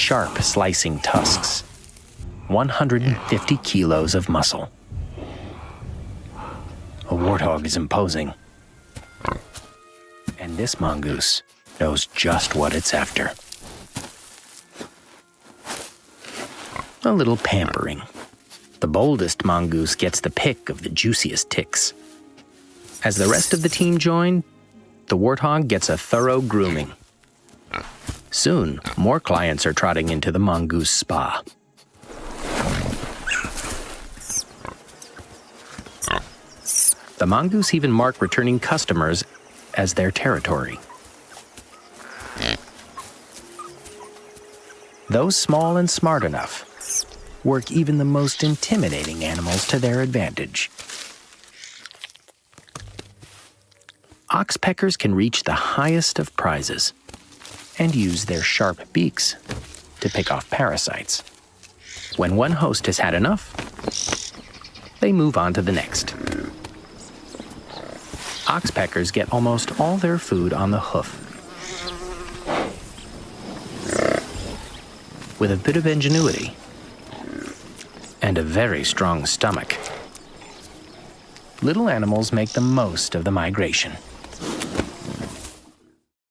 sharp, slicing tusks. 150 kilos of muscle. A warthog is imposing. And this mongoose knows just what it's after. A little pampering. The boldest mongoose gets the pick of the juiciest ticks. As the rest of the team join, the warthog gets a thorough grooming. Soon, more clients are trotting into the mongoose spa. The mongoose even mark returning customers as their territory. Those small and smart enough work even the most intimidating animals to their advantage. Oxpeckers can reach the highest of prizes and use their sharp beaks to pick off parasites. When one host has had enough, they move on to the next. Oxpeckers get almost all their food on the hoof. With a bit of ingenuity and a very strong stomach, little animals make the most of the migration.